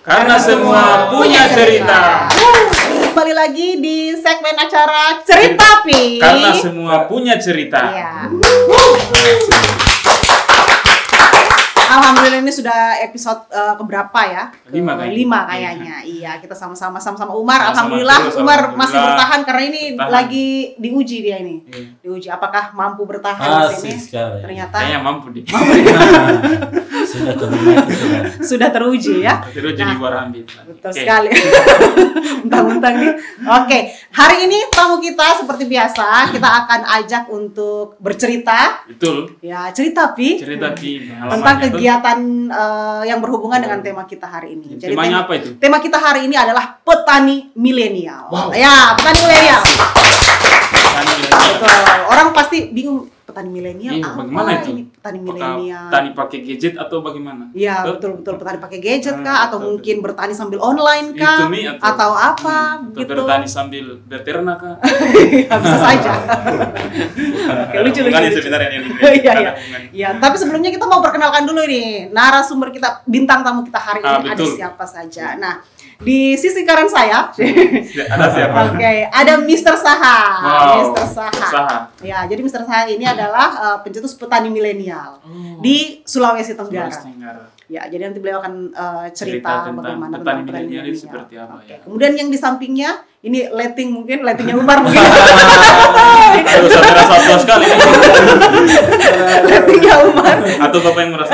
Karena semua punya cerita. Kembali lagi di segmen acara Cerita Pi. Karena semua punya cerita. Iya. Alhamdulillah ini sudah episode keberapa ya? 5 kayaknya. 5 kayaknya. Iya, kita sama-sama Umar. Sama-sama Alhamdulillah terus, Umar alhamdulillah. masih bertahan karena ini Bertahan. lagi diuji dia ini. Iya. Diuji apakah mampu bertahan di sini? Sekali. Ternyata Kayaknya mampu deh. Sudah terbukti sudah. sudah teruji ya. Terus jadi Warambi. Betul sekali. Mentang-mentang nih. Oke, hari ini tamu kita seperti biasa kita akan ajak untuk bercerita. Betul. Ya, cerita Pi. Cerita di Tentang kegiatan yang berhubungan dengan tema kita hari ini. Jadi temanya apa itu? Tema kita hari ini adalah petani milenial. Wow. Ya, petani milenial. Petani milenial. Betul. Orang pasti bingung petani milenial Iya, apa bagaimana itu? ini petani Apakah milenial? petani pakai gadget atau bagaimana? Iya, Betul? betul petani pakai gadget kah atau betul, mungkin bertani sambil online kah? Itu nih, Atau apa atau gitu. bertani sambil berternak kah? Bisa saja. Oke, lucu. Hubungannya sebenarnya ini. Iya, iya. Ada hubungannya. Ya, tapi sebelumnya kita mau perkenalkan dulu nih narasumber kita, bintang tamu kita hari ini ada betul. siapa saja. Nah, di sisi kanan saya, Ada siapa? oke, ada Mr. Saha. Wow, Mr. Saha. Saha. Ya, jadi Mr. Saha ini adalah pencetus petani milenial di Sulawesi Tenggara. Sulawesi Tenggara. Ya, jadi nanti beliau akan Cerita cerita tentang bagaimana petani tentang milenial itu seperti apa ya. Kemudian yang di sampingnya ini lightingnya Umar mungkin. Aduh, saya merasa puas sekali. Lightingnya Umar. Atau Bapak yang merasa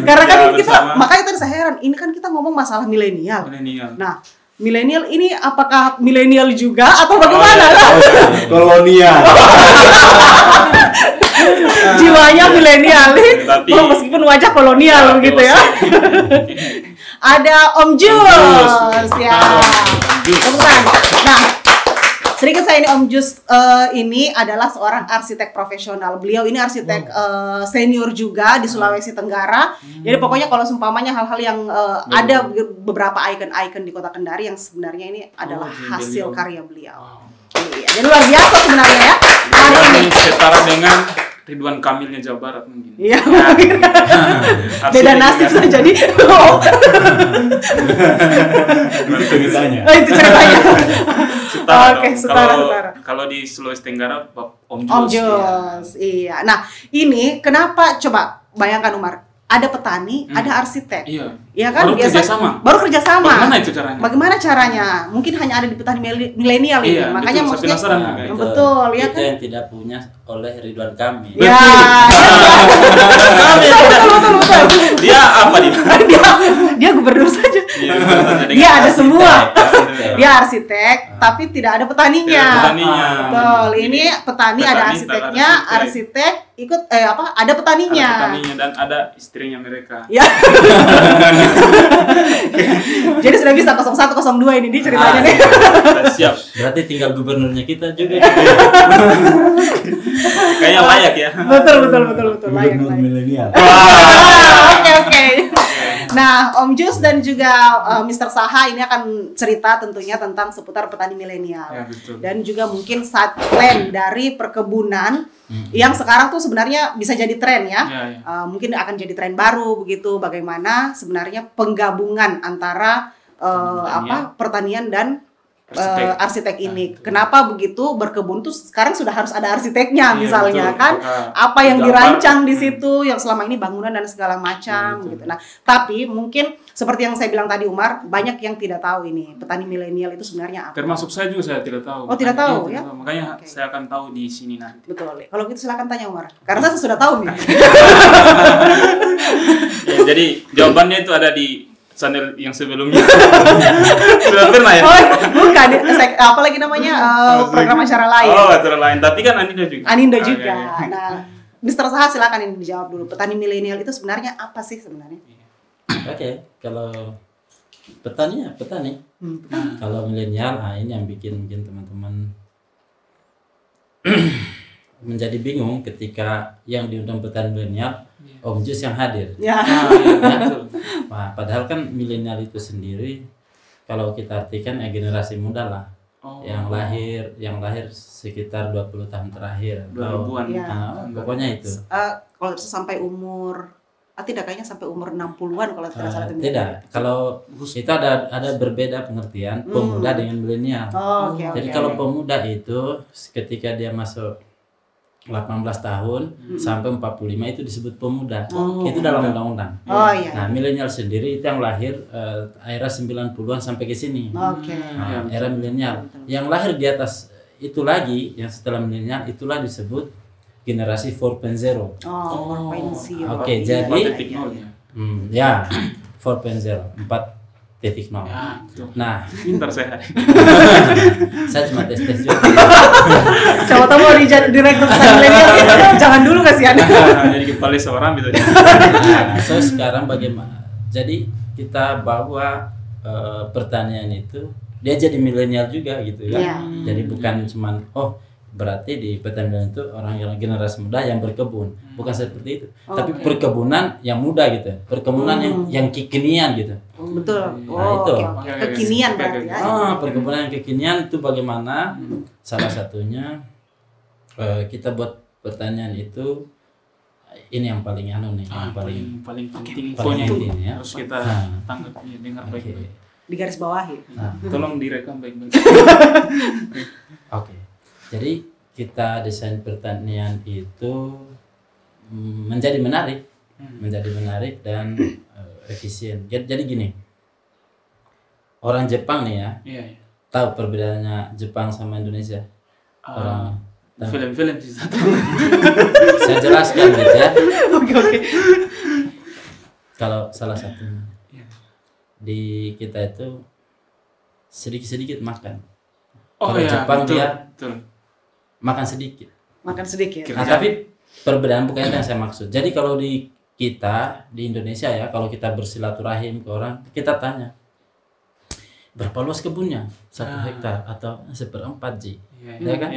Karena kan Ya, kita, bersama. makanya tadi saya heran, ini kan kita ngomong masalah milenial. milenial. Nah, milenial ini apakah milenial juga atau bagaimana? Kolonial. Jiwanya milenial nih, Tapi- meskipun wajah kolonial begitu ya. Ada Om Jus, ya. Om Jus. Tepuk tangan. Nah, sedikit saya ini Om Jus ini adalah seorang arsitek profesional. Beliau ini arsitek senior juga di Sulawesi Tenggara. Jadi pokoknya kalau seumpamanya hal-hal yang ada beberapa ikon-ikon di Kota Kendari yang sebenarnya ini adalah jadi hasil beliau. karya beliau. Iya, jadi luar biasa sebenarnya ya. Hari ini. Ini setara dengan Ridwan Kamilnya Jawa Barat mungkin. Iya, Arsitek beda nasib juga. saja jadi. Oh, Itu ceritanya. itu ceritanya. Setara Oke, dong. setara. Kalau di Sulawesi Tenggara Om Om Jus. Jos, iya. Nah, ini kenapa coba bayangkan Umar, ada petani, ada arsitek. Iya. Iya kan? Baru kerjasama. Baru kerjasama. Bagaimana itu caranya? Bagaimana caranya? Mungkin hanya ada di petani milenial ini. Iya, Makanya betul. Saya maksudnya penasaran Nah, juga. itu betul, ya itu kan? yang tidak punya oleh Ridwan Kamil. Ya. Kamil. Betul. Dia apa dia? Dia gubernur saja. Iya, Dia ada semua. Arsitek. Dia arsitek, tapi tidak ada petaninya. Tidak ada petaninya. Betul. Ini petani ada Petani, arsiteknya, ada arsitek ikut ada petaninya. Ada petaninya dan ada istrinya mereka. Ya. Jadi sudah bisa 01 02 ini dia ceritanya nih. Siap. Berarti tinggal gubernurnya kita juga. Kayaknya layak ya. Betul. Layak. milenial. Oke. Nah, Om Jus dan juga Mr. Saha ini akan cerita tentunya tentang seputar petani milenial. Ya, betul. Dan juga mungkin saat tren dari perkebunan yang sekarang tuh sebenarnya bisa jadi tren ya. Ya. Mungkin akan jadi tren baru begitu. Bagaimana sebenarnya penggabungan antara pertanian dan arsitek ini. Kenapa begitu? Berkebun tuh sekarang sudah harus ada arsiteknya Iya, misalnya betul. kan. Maka Apa yang gambar. dirancang di situ yang selama ini bangunan dan segala macam Iya, betul. gitu. Nah, tapi mungkin seperti yang saya bilang tadi Umar, banyak yang tidak tahu ini petani milenial itu sebenarnya apa. Termasuk saya juga saya tidak tahu. Oh, tidak tahu, Iya, ya? tidak tahu. Makanya Oke. saya akan tahu di sini nanti. Betul. Kalau gitu silakan tanya Umar. Karena saya sudah tahu nih. Ya, jadi jawabannya itu ada di channel yang sebelumnya. Sudah pernah ya? Oh, bukan. Apa lagi namanya? Program acara lain. Oh, acara lain. Tapi kan Anindo juga. Anindo Ah, juga. iya, iya. Nah, Mr. Saha silakan ini dijawab dulu. Petani milenial itu sebenarnya apa sih sebenarnya? Oke, kalau petani ya petani. Kalau milenial, ini yang bikin teman-teman menjadi bingung ketika yang diundang petani milenial Om Jus yang hadir. Ya. Ah, iya, betul. Nah, padahal kan milenial itu sendiri kalau kita artikan ya generasi muda lah. Oh. yang lahir sekitar 20 tahun terakhir. 2000-an. Iya. Pokoknya itu. Kalau sampai umur tidak, kayaknya sampai umur 60-an kalau tidak salah. Tidak, kalau itu ada berbeda pengertian pemuda dengan milenial. Jadi kalau pemuda itu ketika dia masuk 18 tahun sampai 45 itu disebut pemuda. Itu dalam undang-undang. Nah, milenial sendiri itu yang lahir era 90-an sampai ke sini. Nah, era milenial. Yang lahir di atas itu lagi, yang setelah milenial itulah disebut generasi 4.0. 4.0. Oke, jadi ya 4.0, 4.0. Nah, pintar saya. Saya cuma tes juga. Siapa tahu mau direktur pesan milenial, jangan dulu kasihan. Jadi kepala seorang gitu. Nah, so sekarang bagaimana? Jadi kita bawa pertanian itu dia jadi milenial juga gitu ya. Jadi bukan cuman berarti di pertanian itu orang yang generasi muda yang berkebun, bukan seperti itu. Tapi perkebunan yang muda gitu, perkebunan yang kekinian gitu. Betul. Nah, itu. Kekinian berarti ya. Perkebunan yang kekinian itu bagaimana? Salah satunya kita buat pertanian itu ini yang paling nih, yang paling penting paling itu ya. harus kita tangkap dengar baik-baik. Di garis bawahi. Tolong direkam baik-baik. Oke. Jadi kita desain pertanian itu menjadi menarik, dan efisien. Jadi gini, orang Jepang nih ya, tahu perbedaannya Jepang sama Indonesia? Film-film sih. Saya jelaskan gitu ya. Oke. Kalau salah satunya di kita itu sedikit-sedikit makan. Kalau Jepang betul, dia betul. makan sedikit. Nah, tapi perbedaan bukan itu yang saya maksud. Jadi kalau di kita di Indonesia ya, kalau kita bersilaturahim ke orang, kita tanya berapa luas kebunnya? 1 hektar atau 1/4 Ji? Ya kan?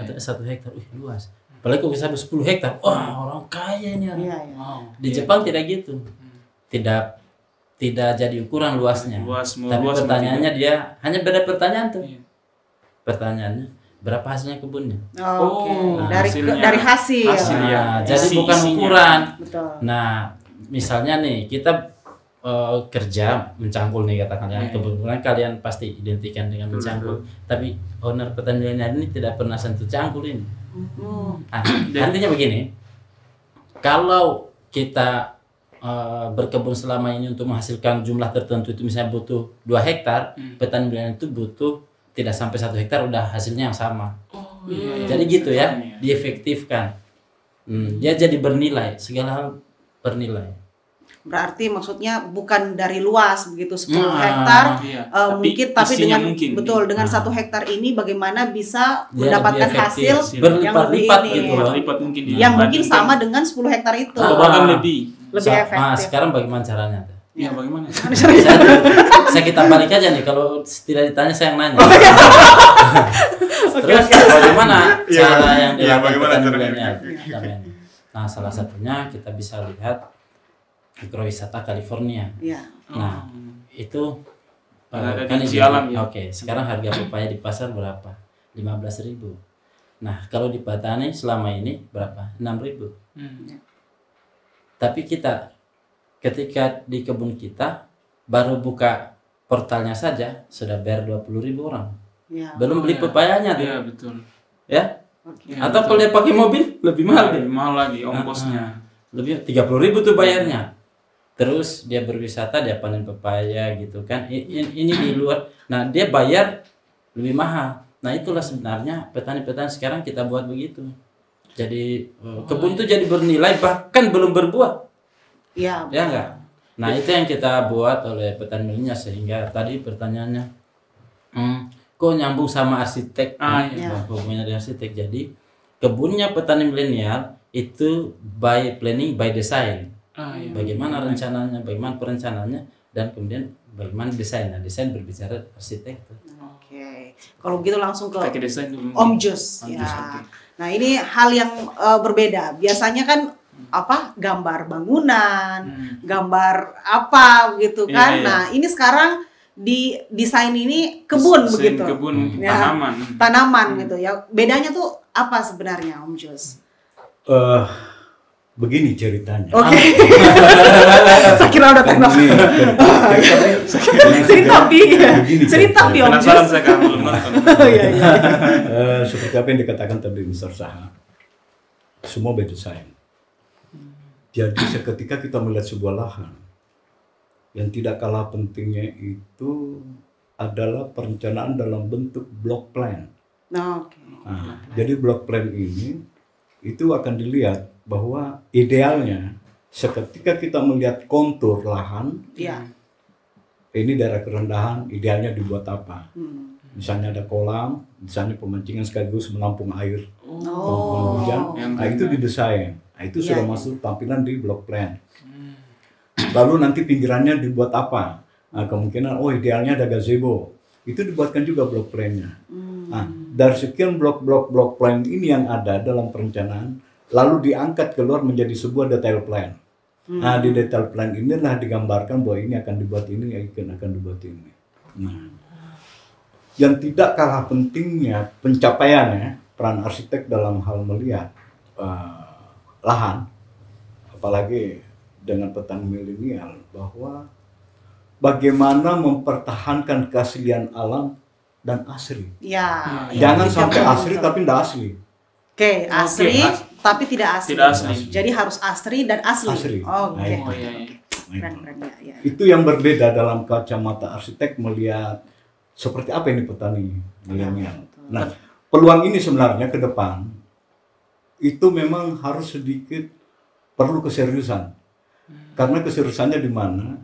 Atau 1 hektar, luas. Apalagi kalau bisa 10 hektar, orang kaya ini. Di Jepang tidak gitu. Tidak jadi ukuran luasnya. Tapi pertanyaannya dia hanya beda pertanyaan tuh. Pertanyaannya berapa hasilnya kebunnya? Dari hasil. Jadi bukan ukuran. Betul. Nah, misalnya nih kita kerja mencangkul nih katakan kebetulan kalian pasti identikan dengan mencangkul. Tapi owner pertanian ini tidak pernah sentuh cangkul ini. Artinya begini, kalau kita berkebun selama ini untuk menghasilkan jumlah tertentu itu misalnya butuh 2 hektar, petani milenial itu butuh tidak sampai 1 hektar udah hasilnya yang sama. Jadi gitu ya, diefektifkan. Dia jadi bernilai, segala hal bernilai. Berarti maksudnya bukan dari luas begitu 10 hektar tapi dengan 1 hektar ini bagaimana bisa mendapatkan hasil yang berlipat-lipat gitu loh. Yang mungkin sama dengan 10 hektar itu. Bahkan lebih efektif. Sekarang bagaimana caranya? Bagaimana? Saya kita balik aja nih, kalau tidak ditanya saya yang nanya. Terus bagaimana cara yang dilakukan milenial? Nah, salah satunya kita bisa lihat agrowisata California. Nah, itu kan di alam ya. Oke, sekarang harga pepaya di pasar berapa? 15.000. Nah, kalau di petani selama ini berapa? 6.000. Tapi kita ketika di kebun kita baru buka portalnya saja sudah bayar 20.000 orang. Belum beli pepayanya tuh. Iya, betul. Ya? Atau kalau dia pakai mobil lebih mahal. Lebih mahal lagi ongkosnya. Lebih 30.000 tuh bayarnya. Terus dia berwisata, dia panen pepaya gitu kan. Ini di luar. Nah, dia bayar lebih mahal. Nah, itulah sebenarnya petani-petani sekarang kita buat begitu. Jadi kebun itu jadi bernilai bahkan belum berbuah. Ya enggak? Nah, itu yang kita buat oleh petani milenial sehingga tadi pertanyaannya kok nyambung sama arsitek? Hubungannya dengan arsitek. Jadi kebunnya petani milenial itu by planning, by design. Bagaimana rencananya, bagaimana perencanaannya, dan kemudian bagaimana desainnya. Desain berbicara arsitek. Oke. Kalau begitu langsung ke desain dulu. Om Jus. Nah, ini hal yang berbeda. Biasanya kan gambar bangunan, gambar apa gitu kan. Nah, ini sekarang di desain ini kebun begitu. Kebun, tanaman gitu ya. Bedanya tuh apa sebenarnya Om Jus? Begini ceritanya. Oke. Saya kira udah tembak. Cerita Pi. Cerita Pi Om Penasaran Jus. saya kan belum nonton. Oh iya iya. Seperti apa yang dikatakan tadi Mr. Saha, semua by design. Jadi seketika kita melihat sebuah lahan, yang tidak kalah pentingnya itu adalah perencanaan dalam bentuk block plan. Oke. Nah, jadi block plan ini itu akan dilihat bahwa idealnya seketika kita melihat kontur lahan, Iya. ini daerah kerendahan, idealnya dibuat apa? Misalnya ada kolam, misalnya pemancingan sekaligus menampung air Oh. hujan, nah itu didesain. Nah, itu Iya, sudah iya. masuk tampilan di block plan. Lalu nanti pinggirannya dibuat apa? Nah, kemungkinan idealnya ada gazebo. Itu dibuatkan juga block plan-nya. Nah, dari sekian blok plan ini yang ada dalam perencanaan, lalu diangkat keluar menjadi sebuah detail plan. Nah, di detail plan inilah digambarkan bahwa ini akan dibuat ini, akan dibuat ini. Nah, yang tidak kalah pentingnya pencapaiannya peran arsitek dalam hal melihat lahan, apalagi dengan petani milenial, bahwa bagaimana mempertahankan keaslian alam dan asli. Ya. Jangan sampai asli tapi tidak asli. Oke, asli tapi tidak asli. Tidak asli. Jadi harus asli dan asli. Asli. Oke. Oh iya, iya. Keren ya. Itu yang berbeda dalam kacamata arsitek melihat seperti apa ini petani milenial. Nah, peluang ini sebenarnya ke depan itu memang harus sedikit perlu keseriusan. Karena keseriusannya di mana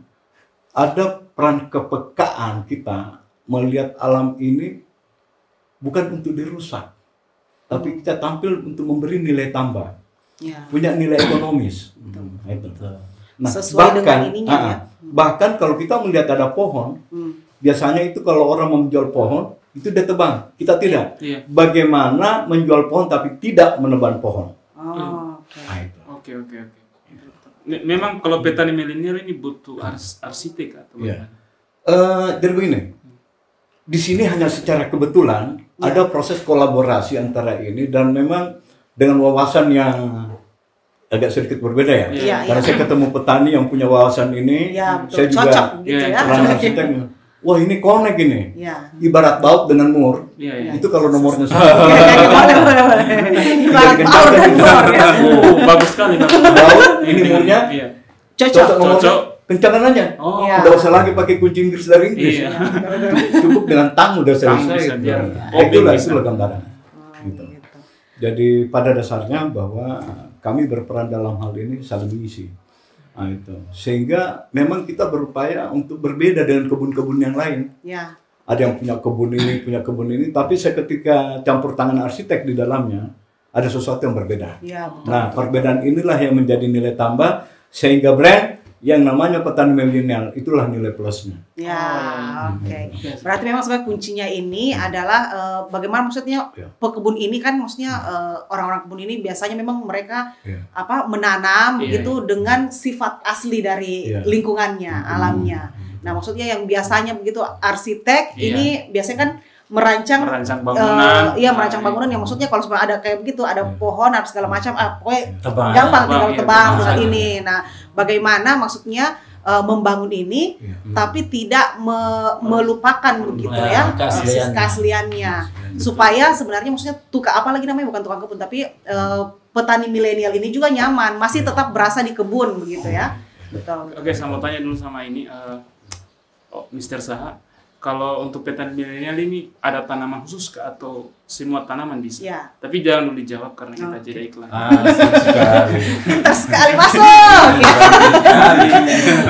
ada peran kepekaan kita melihat alam ini bukan untuk dirusak, tapi kita tampil untuk memberi nilai tambah, Ya. punya nilai ekonomis. Itu. Nah, Sesuai dengan ininya, ya. Bahkan kalau kita melihat ada pohon, biasanya itu kalau orang menjual pohon itu dia tebang, kita tidak. Iya. Bagaimana menjual pohon tapi tidak menebang pohon? Oh, oke. Nah, itu. Oke. Memang kalau petani milenial ini butuh arsitek atau Iya. bagaimana? Jadi begini, di sini hanya secara kebetulan ada proses kolaborasi antara ini dan memang dengan wawasan yang agak sedikit berbeda ya. Iya, Karena saya ketemu petani yang punya wawasan ini, Ya, betul. saya juga Cocok gitu ya. peran arsiteknya. Wah ini connect ini, Ya. ibarat baut dengan mur. Iya. Itu kalau nomornya sama. Boleh. Ibarat power dan bor ya. Oh, bagus sekali. Baut, ini murnya, Iya. Cocok. nomornya, Cocok. kencangan aja. Oh. Iya. Udah usah lagi pakai kunci Inggris dari Inggris. Iya. Cukup dengan tang udah Tang selesai. bisa biar Itulah bisa. gambaran. Gitu. Jadi pada dasarnya bahwa kami berperan dalam hal ini saling mengisi. Nah, itu. Sehingga memang kita berupaya untuk berbeda dengan kebun-kebun yang lain. Ya. Ada yang punya kebun ini, tapi seketika campur tangan arsitek di dalamnya ada sesuatu yang berbeda. Ya, betul. Nah, perbedaan inilah yang menjadi nilai tambah sehingga brand yang namanya petani milenial itulah nilai plusnya. Ya, oke. Berarti memang sebenarnya kuncinya ini adalah bagaimana maksudnya Ya. pekebun ini kan maksudnya orang-orang kebun ini biasanya memang mereka Ya. menanam Iya. gitu dengan sifat asli dari Iya. lingkungannya, alamnya. Nah, maksudnya yang biasanya begitu arsitek Iya. ini biasanya kan merancang bangunan. iya merancang bangunan yang maksudnya kalau sebenarnya ada kayak begitu ada pohon ada segala macam pokoknya Tebang. gampang tinggal Tebang, iya, tebang tebang tinggal saja. ini. Nah, bagaimana maksudnya membangun ini tapi tidak melupakan begitu ya keasliannya supaya sebenarnya maksudnya apa lagi namanya bukan tukang kebun tapi petani milenial ini juga nyaman masih tetap berasa di kebun begitu ya. Betul. Oke, saya mau tanya dulu sama ini Mr. Saha. Kalau untuk petani milenial ini ada tanaman khusus kah atau semua tanaman bisa? Ya. Tapi jangan dulu dijawab karena kita jeda iklan. Asik sekali. Pintar sekali masuk ya.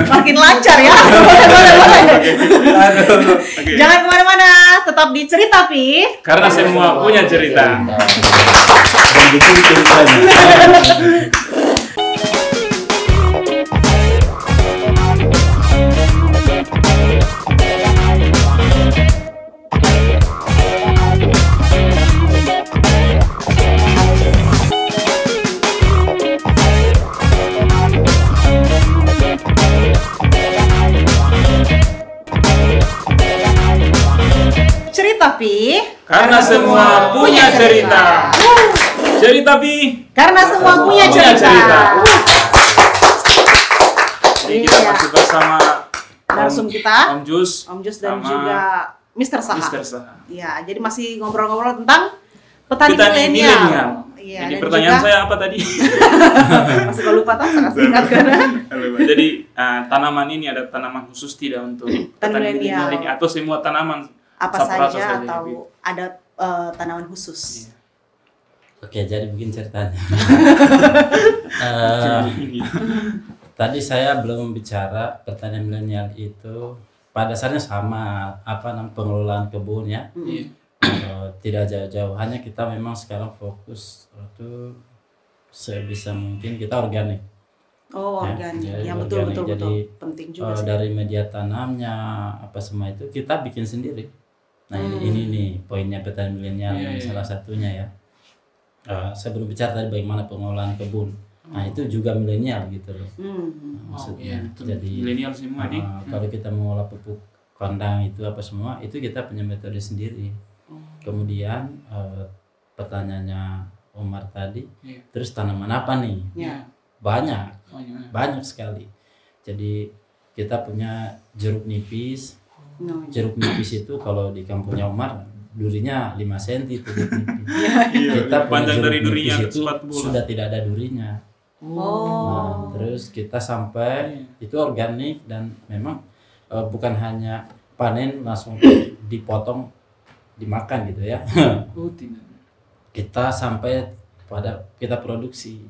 Makin lancar ya. Boleh. Oke. Jangan kemana-mana, tetap di Cerita Pi. Karena semua punya cerita. Dan betul ceritanya. Cerita Pi. Karena semua punya cerita. Jadi tapi Karena semua punya cerita. Jadi kita Iya. masih bersama Narsum kita, Om Jus, Om Jus dan sama juga Mr. Saha. Mr. Saha. Iya, jadi masih ngobrol-ngobrol tentang petani Petani milenial. milenial. Iya, Jadi dan pertanyaan juga, saya apa tadi? masih kalau lupa tak sangat ingat karena Jadi tanaman ini ada tanaman khusus tidak untuk petani milenial. milenial ini atau semua tanaman apa saprata saja saja, atau gitu. ada tanaman khusus. Iya. Oke, jadi begini ceritanya. Tadi saya belum bicara pertanian milenial itu pada dasarnya sama pengelolaan kebun ya. Iya. Tidak jauh-jauh, hanya kita memang sekarang fokus itu sebisa mungkin kita organik. Oh, Ya, organik. jadi Ya, betul organik. betul Jadi, betul. Penting juga sih. Dari media tanamnya apa semua itu kita bikin sendiri. Nah ini nih poinnya petani milenial Iya, ini iya. salah satunya ya. Saya belum bicara tadi bagaimana pengelolaan kebun. Nah itu juga milenial gitu loh. Hmm. Oh, Maksudnya. iya, betul. Jadi Milenial semua nih. kalau kita mengolah pupuk kandang itu apa semua itu kita punya metode sendiri. Kemudian pertanyaannya Omar tadi, Iya. terus tanaman apa nih? Ya. Banyak, Oh, iya. banyak sekali. Jadi kita punya jeruk nipis. No. Jeruk nipis itu kalau di kampungnya Omar durinya 5 cm itu jeruk nipis. Iya, Kita punya panjang jeruk dari durinya nipis itu 4 bulan. sudah tidak ada durinya. Nah, Oh. terus kita sampai Iya. itu organik dan memang bukan hanya panen langsung dipotong dimakan gitu ya. Oh, tidak. Kita sampai pada kita produksi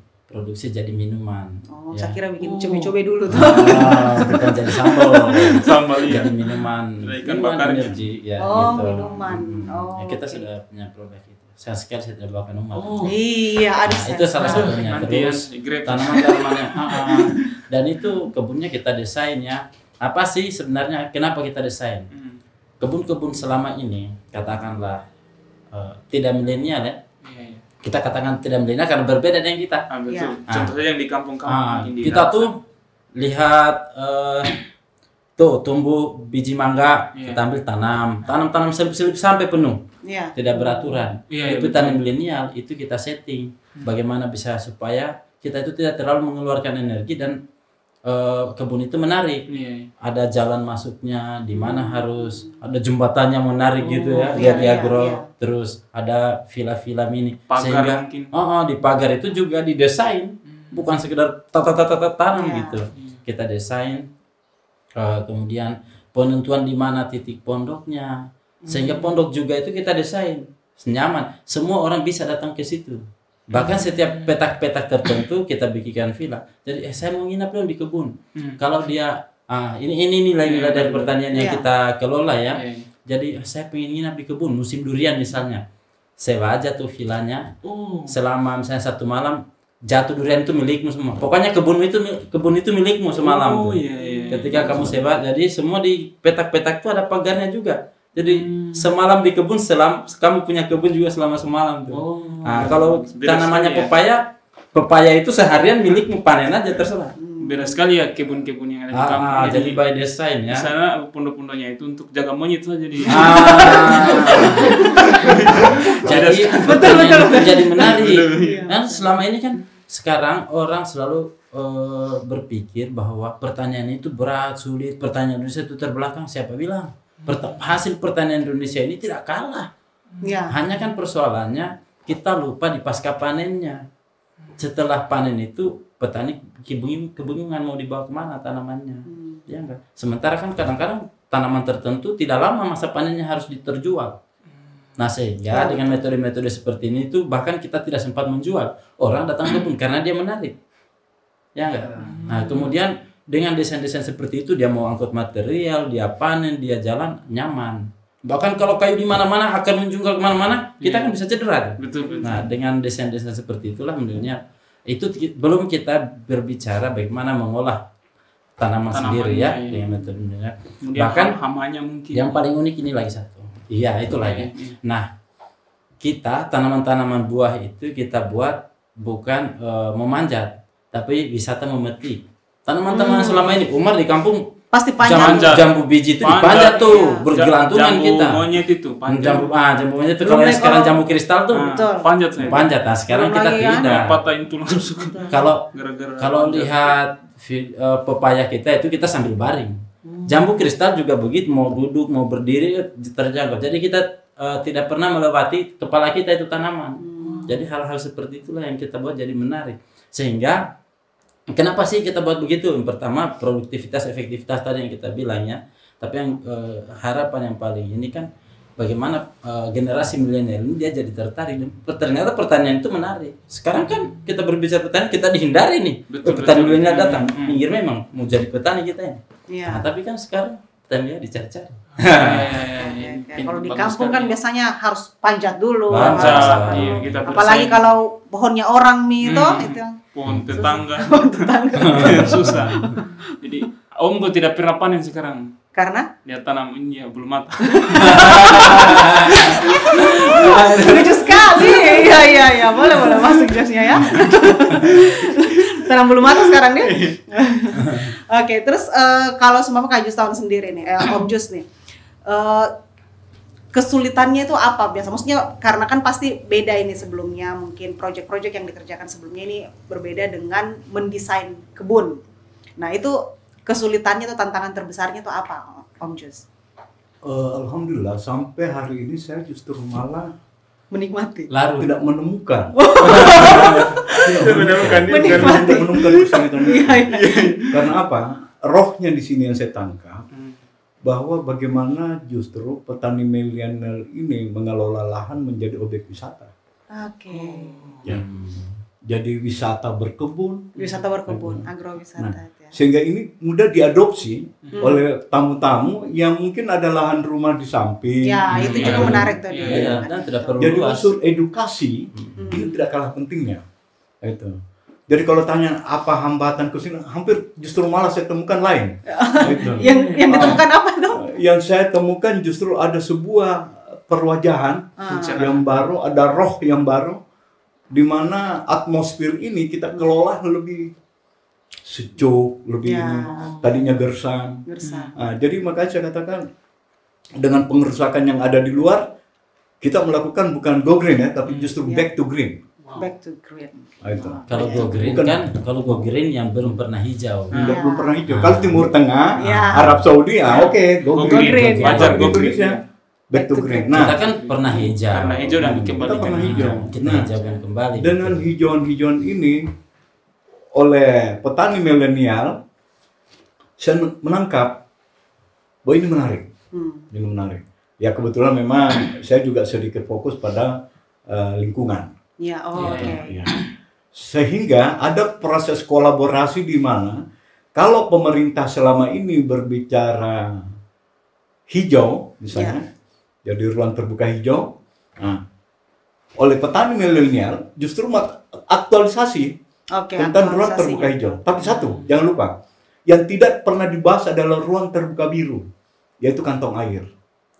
jadi minuman. Oh, ya. saya kira bikin Oh. coba-coba dulu tuh. Bukan jadi sambal. Sambal ya. Jadi minuman. Ada ikan Minuman bakar. energi ya Oh, gitu. minuman. Oh, Ya, kita oke. sudah punya produk itu. Sayang sekali saya tidak bawakan Umar. Oh. Iya, ada Nah, itu salah satunya. Nanti ya, Terus grab. tanaman-tanamannya dan itu kebunnya kita desain ya. Apa sih sebenarnya kenapa kita desain? Kebun-kebun selama ini katakanlah tidak milenial ya. Iya, iya. Kita katakan tidak milenial karena berbeda dengan kita. Betul. Iya. Contohnya yang di kampung-kampung ini. Kita tuh lihat tuh tumbuh biji mangga, Iya. kita ambil tanam selip-selip sampai penuh. Iya. Tidak beraturan. Iya, iya, Tapi petani milenial itu kita setting bagaimana bisa supaya kita itu tidak terlalu mengeluarkan energi dan kebun itu menarik. Iya, iya. Ada jalan masuknya di mana harus ada jembatannya menarik gitu ya, iya, lihat iya, agro. iya. Terus ada villa-villa mini Pagar sehingga mungkin. di pagar itu juga didesain bukan sekedar tata tanam Iya. gitu. Kita desain kemudian penentuan di mana titik pondoknya sehingga pondok juga itu kita desain nyaman, semua orang bisa datang ke situ. Bahkan setiap petak-petak tertentu kita bikinkan villa. Jadi saya mau nginap dong di kebun. Kalau dia ini nilai-nilai dari pertanian yang Iya. kita kelola ya. Iya, iya. Jadi saya pengen nginap di kebun musim durian misalnya. Sewa aja tuh villanya. Oh. Selama misalnya 1 malam jatuh durian itu milikmu semua. Pokoknya kebun itu milikmu semalam. Oh, tuh. iya, iya. Ketika kamu sewa, jadi semua di petak-petak itu ada pagarnya juga. Jadi semalam di kebun, kamu punya kebun juga selama semalam tuh. Oh. Nah, kalau Beda tanamannya sekali ya. pepaya itu seharian milikmu, panen aja terserah. Beda sekali ya kebun-kebun yang ada di kampung. Jadi by design di ya. sana pondok-pondoknya itu untuk jaga monyet saja di. Jadi pertanyaan itu jadi menarik. Kan selama ini kan sekarang orang selalu berpikir bahwa pertanian itu berat, sulit, pertanian Indonesia itu terbelakang. Siapa bilang? Hasil pertanian Indonesia ini tidak kalah. Iya. Hanya kan persoalannya kita lupa di pasca panennya. Setelah panen itu petani kebingungan mau dibawa kemana tanamannya. Ya enggak? Sementara kan kadang-kadang tanaman tertentu tidak lama masa panennya harus terjual. Nah sehingga dengan metode-metode seperti ini tuh bahkan kita tidak sempat menjual. Orang datang ke kebun karena dia menarik. Ya enggak? Nah kemudian dengan desain-desain seperti itu dia mau angkut material, dia panen, dia jalan nyaman. Bahkan kalau kayu di mana-mana akan menjungkal kemana-mana, kita kan bisa cedera. Betul. Nah dengan desain-desain seperti itulah menurutnya itu belum kita berbicara bagaimana mengolah tanaman sendiri ya iya. dengan metodenya. Kemudian Bahkan hamanya mungkin. yang paling unik ini lagi satu. Iya itu lagi. Iya. Nah kita tanaman-tanaman buah itu kita buat bukan memanjat, tapi wisata memetik. Tanaman-tanaman selama ini Umar di kampung Pasti panjang. Jambu biji itu Panjat. dipanjat tuh, Iya. bergelantungan Jambu kita. monyet itu panjat. Jambu monyet itu Belum kalau yang lagi sekarang kalau- jambu kristal tuh Betul. Panjat saya. panjat. Nah, sekarang Belum kita lagi kan? tidak. Patahin tulang rusuk. Kalau Gara-gara kalau panjat. lihat pepaya kita itu kita sambil baring. Jambu kristal juga begitu, mau duduk mau berdiri terjangkau. Jadi kita tidak pernah melewati kepala kita itu tanaman. Jadi hal-hal seperti itulah yang kita buat jadi menarik. Sehingga kenapa sih kita buat begitu? Yang pertama produktivitas, efektivitas tadi yang kita bilang ya. Tapi yang harapan yang paling ini kan bagaimana generasi milenial ini dia jadi tertarik. Dan ternyata pertanian itu menarik. Sekarang kan kita berbicara petani kita dihindari nih. Betul, Petani betul. milenial datang, pinggir memang mau jadi petani kita ya. Iya. Nah, tapi kan sekarang petani dicari-cari. Iya. Kayak kalau di Bagus kampung sekali. kan biasanya harus panjat dulu, Panjat, harus apa iya, dulu. kita Apalagi bersaing. kalau pohonnya orang nih itu Pohon tetangga. Susah. Jadi Om kok tidak pernah panen sekarang. karena Dia tanam ini ya belum matang. lucu sekali. Iya, boleh masuk jasnya ya. Tanam bulu mata sekarang nih. Oke, terus kalau seumpama Kak Jus tahun sendiri nih, Om Jus nih, kesulitannya itu apa biasa? Maksudnya karena kan pasti beda ini sebelumnya, mungkin proyek-proyek yang dikerjakan sebelumnya ini berbeda dengan mendesain kebun. Nah itu kesulitannya atau tantangan terbesarnya itu apa, Om Jus? Alhamdulillah sampai hari ini saya justru malah Menikmati. Larut. tidak menemukan. Menikmati. Tidak menemukan kesulitan itu. Iya. Karena apa? Rohnya di sini yang saya tangkap bahwa bagaimana justru petani milenial ini mengelola lahan menjadi objek wisata. Oke. Ya. Jadi wisata berkebun. Wisata berkebun, agrowisata. Nah, Ya. sehingga ini mudah diadopsi oleh tamu-tamu yang mungkin ada lahan rumah di samping. Ya, itu Iya. juga menarik tadi. Iya, dan tidak perlu Jadi luas. unsur edukasi ini tidak kalah pentingnya. Itu. Jadi kalau tanya apa hambatan ke sini, hampir justru malah saya temukan lain. Itu. Yang ditemukan apa dong? Yang saya temukan justru ada sebuah perwajahan yang baru, ada roh yang baru, di mana atmosfer ini kita kelola lebih sejuk, lebih Ya. ini. Tadinya gersang. Gersang. Nah, jadi makanya saya katakan dengan pengerusakan yang ada di luar, kita melakukan bukan go green ya, tapi justru Ya. back to green. Back to green. Nah, itu. Kalau go green Bukan. kan, kalau go green yang belum pernah hijau. Udah Ya. belum pernah hijau. Kalau Timur Tengah, Ya. Arab Saudi, oke, go Go green. green, ya. Wajar Kalau go green. Indonesia, back to green. Kita Nah, kan pernah hijau. Karena hijau dan kita dikembalikan. pernah hijau. Kita Nah, hijaukan kembali. dengan hijauan-hijauan ini oleh petani milenial, saya menangkap bahwa ini menarik. Ini menarik. Ya kebetulan memang saya juga sedikit fokus pada lingkungan. Ya, oke. Ya. Sehingga ada proses kolaborasi di mana kalau pemerintah selama ini berbicara hijau, misalnya, jadi ruang terbuka hijau, nah, oleh petani milenial justru aktualisasi Oke, tentang ruang aktualisasinya. terbuka hijau. Tapi satu, jangan lupa, yang tidak pernah dibahas adalah ruang terbuka biru, yaitu kantong air.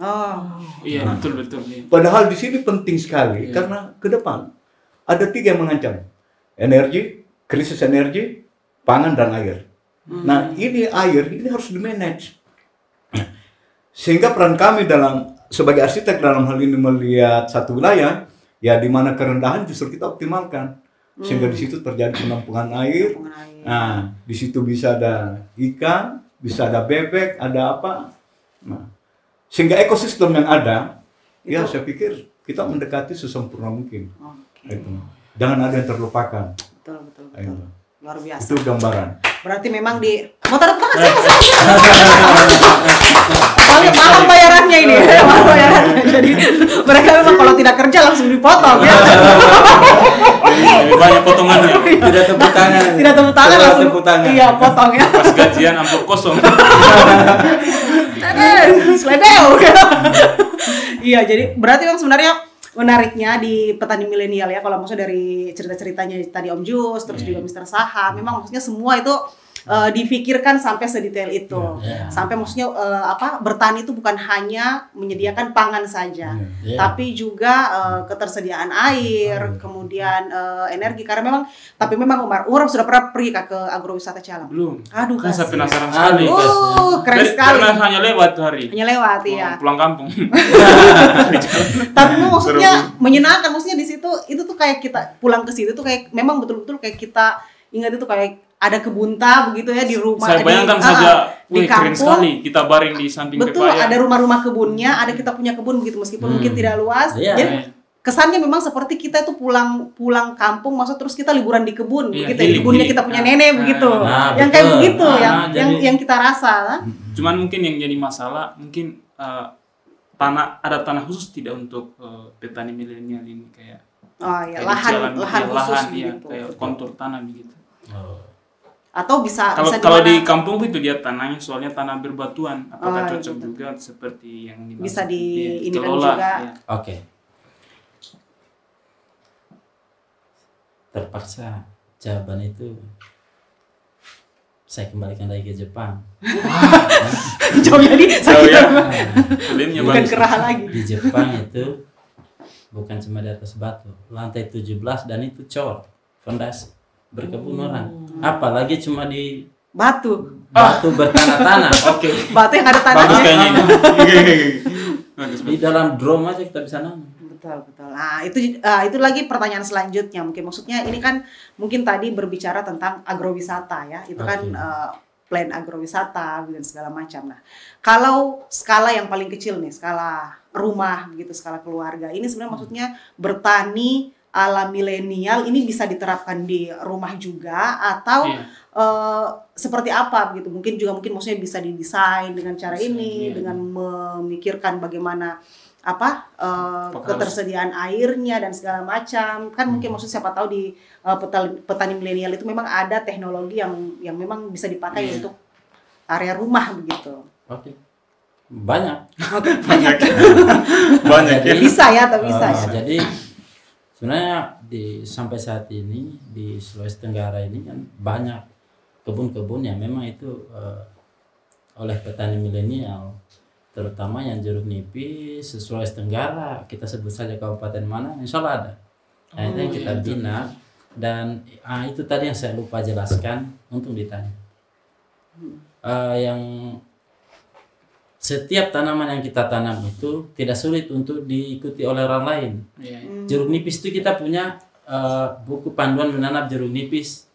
Oh, Iya, betul. Iya. Padahal di sini penting sekali karena ke depan ada 3 yang mengancam: energi, krisis energi, pangan dan air. Nah, ini air ini harus di-manage. Sehingga peran kami dalam sebagai arsitek dalam hal ini melihat satu wilayah ya di mana kerendahan justru kita optimalkan. Sehingga di situ terjadi penampungan air. pengen air. Nah, di situ bisa ada ikan, bisa ada bebek, ada apa. Nah, sehingga ekosistem yang ada, ya saya pikir kita mendekati sesempurna mungkin. Oke. Itu. Jangan ada yang terlupakan. Betul. Itu. Luar biasa. Itu gambaran. Berarti memang di motor tangan soalnya mahal bayarannya ini. Mahal bayarannya. Jadi mereka memang kalau tidak kerja langsung dipotong ya. Lebih banyak potongannya. Tidak tepuk tangan. Tidak tepuk tangan Tidak langsung. tepuk tangan. Iya, potong ya. Pas gajian amplop kosong. Sledeo. Iya, jadi berarti memang sebenarnya menariknya di petani milenial ya, kalau maksudnya dari cerita-ceritanya tadi Om Jus, terus juga Mr. Saha, memang maksudnya semua itu difikirkan sampai sedetail itu. Iya. Sampai maksudnya bertani itu bukan hanya menyediakan pangan saja, Iya. tapi juga ketersediaan air, kemudian energi. Karena memang Umar sudah pernah pergi ke agrowisata Cialam? Belum. Aduh, Kan saya kasih. penasaran sekali. Keren sekali. Karena hanya lewat tuh hari. Hanya lewat ya. Pulang kampung. Tapi maksudnya menyenangkan, maksudnya di situ itu tuh kayak kita pulang ke situ tuh kayak memang betul-betul kayak kita ingat itu kayak ada kebunta begitu ya di rumah. Saya bayangkan saja, di keren kampung. sekali kita baring di samping Betul, pepaya. ada rumah-rumah kebunnya, ada kita punya kebun begitu meskipun mungkin tidak luas. Iya. Jadi kesannya memang seperti kita itu pulang kampung, maksud terus kita liburan di kebun Iya, begitu. Di healing, kebunnya healing. kita punya nenek begitu. Nah, yang kayak betul. begitu Jadi- yang kita rasa. Cuman mungkin yang jadi masalah mungkin ada tanah khusus tidak untuk petani milenial ini kayak Oh iya, kayak di lahan jalan, khusus iya, begitu. kayak kontur tanah begitu. Oh. Atau bisa Kalau di di mana? kampung itu dia tanahnya soalnya tanah berbatuan, apakah Oh, cocok gitu. juga seperti yang dimaksud? Bisa Iya, inikan dikelola, juga. iya. Oke. Terpaksa jawaban itu saya kembalikan lagi ke Jepang. Jauh jadi Jauh ya. Nah, Filmnya bukan bagus. kerah lagi. di Jepang itu bukan cuma di atas batu, lantai 17 dan itu cor, fondasi berkebun orang. Apalagi cuma di Batu. batu bertanah-tanah. Oke. Batu yang ada Bagus tanahnya. kayaknya ini. Bagus. Di dalam drum aja kita bisa nanam. Betul. Nah, itu lagi pertanyaan selanjutnya. Mungkin maksudnya ini kan mungkin tadi berbicara tentang agrowisata ya. Itu kan plan agrowisata dan segala macam. Nah, kalau skala yang paling kecil nih, skala rumah begitu, skala keluarga. Ini sebenarnya maksudnya bertani ala milenial ini bisa diterapkan di rumah juga atau Iya. seperti apa begitu. Mungkin maksudnya bisa didesain dengan cara ini, Iya. dengan memikirkan bagaimana Apakah ketersediaan airnya dan segala macam kan mungkin maksud siapa tahu di petani milenial itu memang ada teknologi yang memang bisa dipakai Iya. untuk area rumah begitu. Oke. Banyak. Banyak ya. Bisa ya, tapi bisa ya. Jadi sebenarnya sampai saat ini di Sulawesi Tenggara ini kan banyak kebun-kebun yang memang itu oleh petani milenial, terutama yang jeruk nipis Sulawesi Tenggara, kita sebut saja kabupaten mana, insya Allah ada. Nah, itu yang kita bina dan itu tadi yang saya lupa jelaskan untuk ditanya. Yang setiap tanaman yang kita tanam itu tidak sulit untuk diikuti oleh orang lain. Iya. Jeruk nipis itu kita punya buku panduan menanam jeruk nipis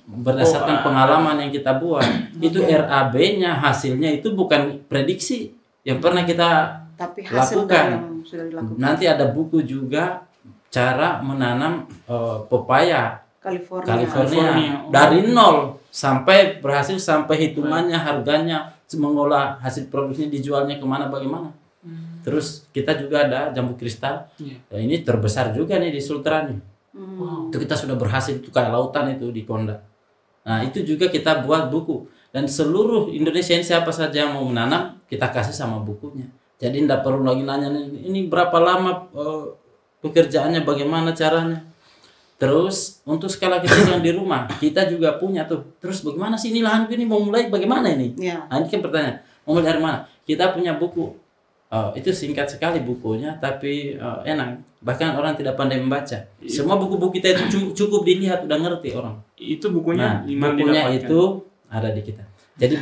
berdasarkan pengalaman yang kita buat. Itu RAB-nya hasilnya itu bukan prediksi yang pernah kita Tapi hasil lakukan. yang sudah dilakukan. Nanti ada buku juga cara menanam pepaya California dari nol sampai berhasil sampai hitungannya harganya mengolah hasil produksinya dijualnya kemana bagaimana. Terus kita juga ada jambu kristal. Iya. Ya, ini terbesar juga nih di Sultra nih. Itu kita sudah berhasil itu kayak lautan itu di Konda. Nah itu juga kita buat buku dan seluruh Indonesia ini siapa saja yang mau menanam kita kasih sama bukunya. Jadi tidak perlu lagi nanya ini berapa lama pekerjaannya, bagaimana caranya. Terus untuk skala kecil yang di rumah kita juga punya tuh. Terus bagaimana sih ini lahan ini mau mulai bagaimana ini? Ya. Nah, ini kan pertanyaan mau mulai dari mana? Kita punya buku. Itu singkat sekali bukunya tapi enak. Bahkan orang tidak pandai membaca. Semua buku-buku kita itu cukup dilihat udah ngerti orang. Itu bukunya Nah, di mana bukunya didapatkan? itu ada di kita. Jadi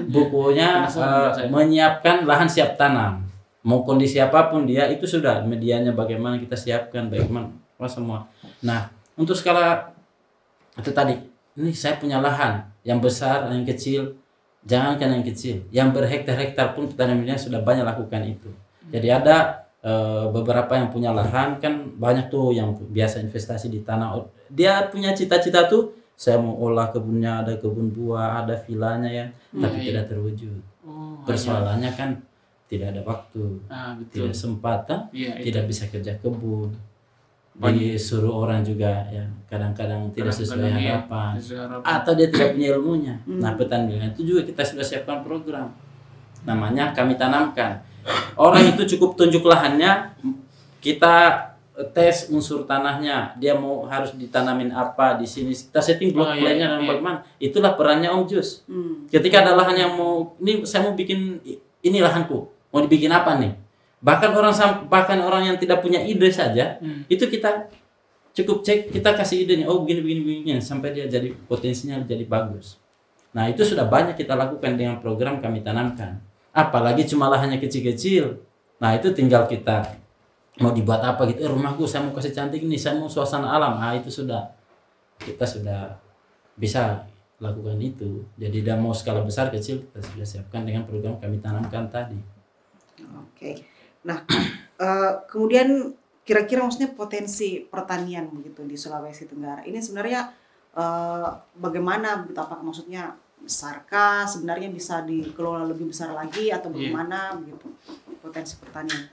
bukunya menyiapkan lahan siap tanam. Mau kondisi apapun dia itu sudah medianya bagaimana kita siapkan bagaimana semua. Nah, untuk skala itu tadi, ini saya punya lahan yang besar, yang kecil, jangankan yang kecil, yang berhektar-hektar pun petani milenial sudah banyak lakukan itu. Jadi ada beberapa yang punya lahan kan banyak tuh yang biasa investasi di tanah. Dia punya cita-cita tuh saya mau olah kebunnya, ada kebun buah, ada vilanya ya, tapi tidak terwujud. Persoalannya kan tidak ada waktu, Betul. tidak sempat, Iya, itu. tidak bisa kerja kebun. Disuruh orang juga ya kadang-kadang tidak sesuai harapan atau dia tidak punya ilmunya. Nah petani itu juga kita sudah siapkan program namanya kami tanamkan. Orang itu cukup tunjuk lahannya, kita tes unsur tanahnya, dia mau harus ditanamin apa di sini. Kita setting block plan-nya dan bagaimana. Itulah perannya Om Jus. Ketika ada lahan yang ini saya mau bikin ini lahanku, mau dibikin apa nih? Bahkan orang yang tidak punya ide saja, itu kita cukup cek, kita kasih idenya, oh begini sampai dia jadi potensinya jadi bagus. Nah itu sudah banyak kita lakukan dengan program kami tanamkan. Apalagi cuma lahannya kecil-kecil. Nah itu tinggal kita mau dibuat apa gitu, rumahku saya mau kasih cantik nih, saya mau suasana alam, itu kita sudah bisa lakukan itu. Jadi dia mau skala besar kecil kita sudah siapkan dengan program kami tanamkan tadi. Oke. Nah kemudian kira-kira maksudnya potensi pertanian begitu di Sulawesi Tenggara ini sebenarnya bagaimana begitu, apakah maksudnya besarkah, sebenarnya bisa dikelola lebih besar lagi atau bagaimana begitu potensi pertanian?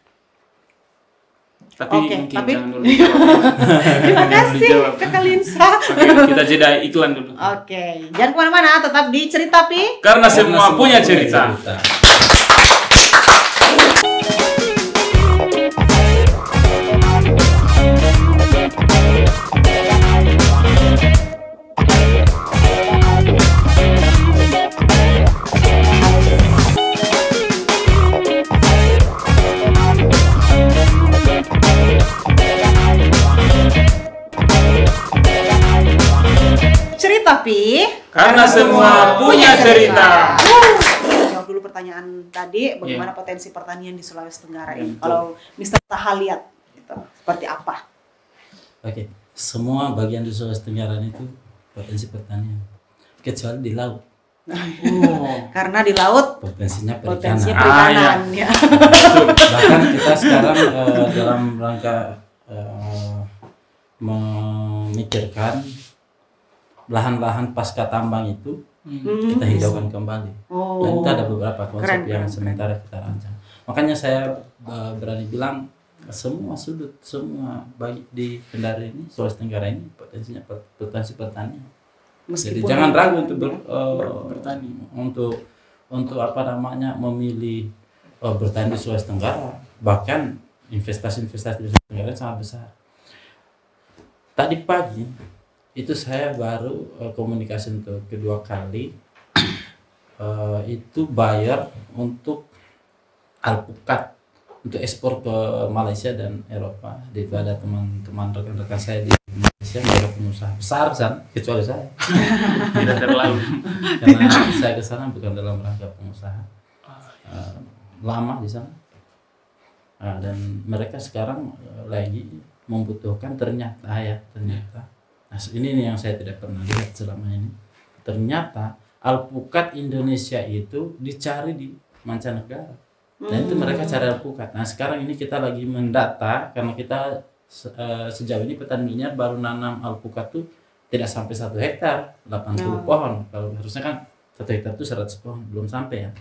Tapi mungkin jangan dulu. Terima kasih Kakak Linsa. Kita jeda iklan dulu. Oke, jangan kemana-mana, tetap di Cerita Pi. Karena semua punya cerita. Tapi karena semua punya cerita. Jawab dulu pertanyaan tadi, bagaimana potensi pertanian di Sulawesi Tenggara ini? Kalau Mr. Saha lihat gitu, seperti apa? Oke, semua bagian di Sulawesi Tenggara itu potensi pertanian, kecuali di laut. Karena di laut potensinya perikanan. Ya. Bahkan kita sekarang dalam rangka memikirkan lahan-lahan pasca tambang itu kita hidaukan kembali. Dan itu ada beberapa konsep yang sementara kita rancang. Makanya saya berani bilang semua sudut, semua baik di Kendari ini, Sulawesi Tenggara ini potensinya potensi pertanian. Jadi jangan ragu untuk bertani, untuk apa namanya memilih bertani di Sulawesi Tenggara. Bahkan investasi di Sulawesi Tenggara sangat besar. Tadi pagi itu saya baru komunikasi untuk kedua kali itu bayar untuk alpukat untuk ekspor ke Malaysia dan Eropa. Itu ada teman-teman rekan-rekan saya di Malaysia, mereka pengusaha besar kan, kecuali saya tidak terlalu karena saya ke sana bukan dalam rangka pengusaha lama di sana. Dan mereka sekarang lagi membutuhkan ternyata. Nah ini nih yang saya tidak pernah lihat selama ini. Ternyata alpukat Indonesia itu dicari di mancanegara. Dan itu mereka cari alpukat. Nah sekarang ini kita lagi mendata karena kita sejauh ini petani minyak baru nanam alpukat tuh tidak sampai 1 hektar, 80 pohon. Kalau harusnya kan 1 hektar itu 100 pohon, belum sampai ya.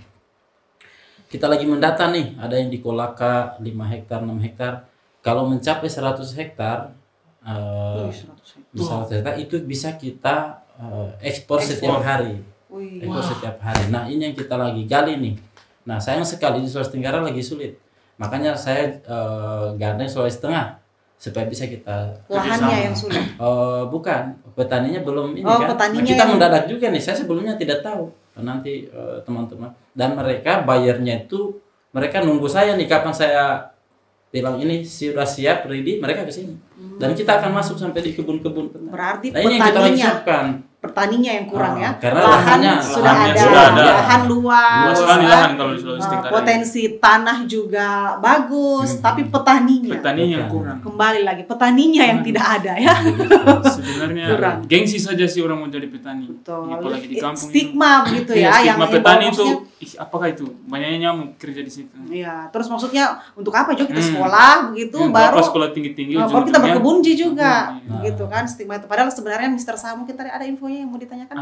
Kita lagi mendata nih, ada yang di Kolaka 5 hektar, 6 hektar. Kalau mencapai 100 hektar, itu bisa kita ekspor setiap hari. Setiap hari. Nah ini yang kita lagi gali nih. Nah sayang sekali di Sulawesi Tenggara lagi sulit. Makanya saya gandeng Sulawesi Tengah supaya bisa kita lahannya yang sulit. Bukan, petaninya belum ini kan. Petaninya kita mendadak juga nih. Saya sebelumnya tidak tahu. Nanti teman-teman dan mereka bayarnya itu mereka nunggu saya nih kapan saya bilang ini sudah siap ready, mereka ke sini. Dan kita akan masuk sampai di kebun-kebun. Berarti nah, ini yang kita lagi siapkan. Petaninya yang kurang ya. Karena lahannya sudah ada. Lahan luas sekali lahan kalau di Sulawesi Tenggara. Potensi tanah juga bagus, tapi petaninya yang kurang. Kembali lagi petaninya yang tidak ada ya. Sebenarnya gengsi saja sih orang mau jadi petani. Apalagi di kampung. Stigma begitu ya. Stigma yang petani itu apakah itu? Banyaknya nyamuk kerja di situ. Iya, terus maksudnya untuk apa juga kita sekolah begitu baru sekolah tinggi-tinggi baru kita berkebunji juga gitu kan, stigma itu. Padahal sebenarnya Mr. Saha mungkin tadi ada infonya yang mau ditanyakan.